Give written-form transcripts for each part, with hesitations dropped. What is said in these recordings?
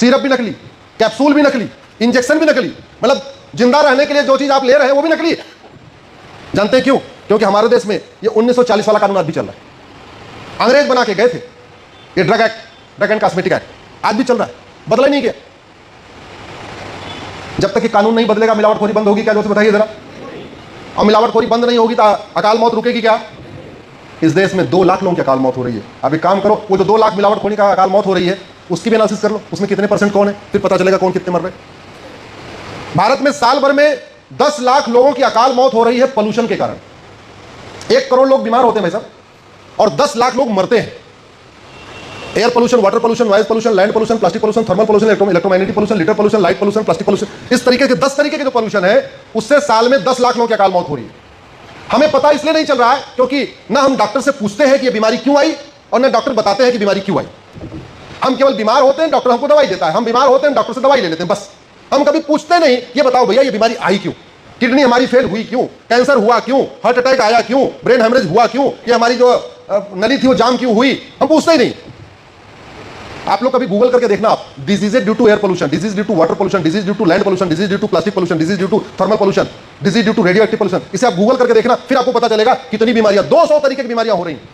Syrup भी नकली, capsule भी नकली, इंजेक्शन भी नकली, मतलब जिंदा रहने के लिए जो चीज आप ले रहे हैं वो भी नकली है। जानते हैं क्यों? क्योंकि हमारे देश में ये 1940 वाला कानून आज भी चल रहा है। अंग्रेज बना के गए थे ये drug act, drug and cosmetic act, आज भी चल रहा है, बदला ही नहीं गया। जब तक ये कानून नहीं बदलेगा मिलावटखोरी बंद होगी क्या? जो बताइए जरा। और मिलावटखोरी बंद नहीं होगी तो अकाल मौत रुकेगी क्या? इस देश में 2 लाख लोगों की अकाल मौत हो रही है। अब एक काम करो, वो जो 2 लाख मिलावटखोरी का अकाल मौत हो रही है उसकी भी एनालिसिस कर लो, उसमें कितने % कौन है, फिर पता चलेगा कौन कितने मर रहे। भारत में साल भर में 10 लाख लोगों की अकाल मौत हो रही है पोल्यूशन के कारण। 1 करोड़ लोग बीमार होते हैं भाई साहब, और 10 लाख लोग मरते हैं। Air pollution, water pollution, noise pollution, land pollution, plastic pollution, thermal pollution, electromagnetic pollution, litre pollution, light pollution, plastic pollution, इस तरीके के 10 तरीके के जो पोल्यूशन है उससे साल में 10 लाख लोगों की अकाल मौत हो रही है। हमें पता इसलिए नहीं चल रहा है क्योंकि ना हम डॉक्टर से पूछते हैं कि ये बीमारी क्यों आई, और ना डॉक्टर बताते हैं कि बीमारी क्यों आई। हम केवल बीमार होते हैं, डॉक्टर हमको दवाई देता है, हम बीमार होते हैं, डॉक्टर से दवाई ले लेते हैं, बस। हम कभी पूछते नहीं ये बताओ भैया ये बीमारी आई क्यों, किडनी हमारी फेल हुई क्यों, कैंसर हुआ क्यों, हार्ट अटैक आया क्यों, ब्रेन हेमरेज हुआ क्यों, ये हमारी जो नली थी वो जाम क्यों हुई, हम पूछते ही नहीं। आप लोग कभी गूगल करके देखना आप, disease due to air pollution, disease due to water pollution, disease due to land pollution, disease due to plastic pollution, disease due to thermal pollution, disease due to radioactive pollution, इसे आप Google करके देखना, फिर आपको पता चलेगा कितनी बीमारियां, 200 तरीके की बीमारियां हो रही हैं।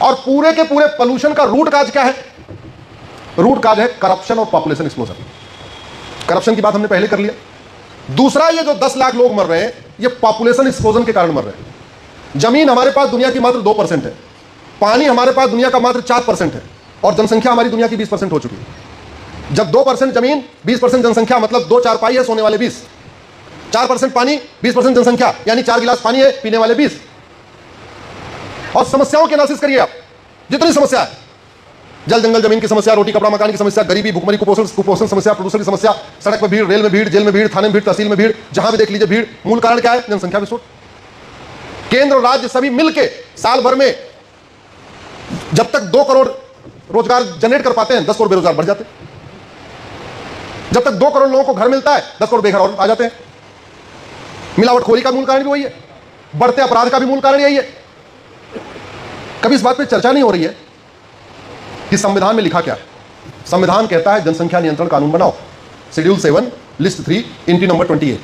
और पूरे के पूरे पोल्यूशन का रूट काज क्या है? रूट काज है करप्शन और पॉपुलेशन एक्सप्लोजन। करप्शन की बात हमने पहले कर लिया। दूसरा, ये जो 10 लाख लोग मर रहे हैं ये पॉपुलेशन एक्सप्लोजन के कारण मर रहे हैं। जमीन हमारे पास दुनिया की मात्र 2% है, पानी हमारे पास दुनिया का मात्र 4% है, और जनसंख्या हमारी दुनिया की 20% हो चुकी है। जब 2% जमीन, 20% जनसंख्या, मतलब 2 चारपाई है, सोने वाले 20, 4% पानी, 20% जनसंख्या, यानी 4 गिलास पानी है, पीने वाले 20। और समस्याओं के एनालिसिस करिए आप, जितनी समस्या है, जल जंगल जमीन की समस्या, रोटी कपड़ा मकान की समस्या, गरीबी भुखमरी कुपोषण समस्या, प्रदूषण की समस्या, सड़क पर भीड़, रेल में भीड़, जेल में भीड़, थाने में भीड़, तहसील में भीड़, जहां भी देख लीजिए भीड़। मूल कारण क्या है? जनसंख्या विस्फोट। केंद्र और राज्य सभी मिलके साल भर में जब तक 2 करोड़ रोजगार जनरेट कर पाते हैं, 10 करोड़ बेरोजगार बढ़ जाते हैं। जब तक 2 करोड़ लोगों को घर मिलता है, 10 करोड़ बेघर और आ जाते हैं। मिलावटखोरी का मूल कारण भी वही है, बढ़ते अपराध का भी मूल कारण यही है। कभी इस बात पे चर्चा नहीं हो रही है कि संविधान में लिखा क्या है। संविधान कहता है जनसंख्या नियंत्रण कानून बनाओ, शेड्यूल 7 लिस्ट 3 इंट्री नंबर 28।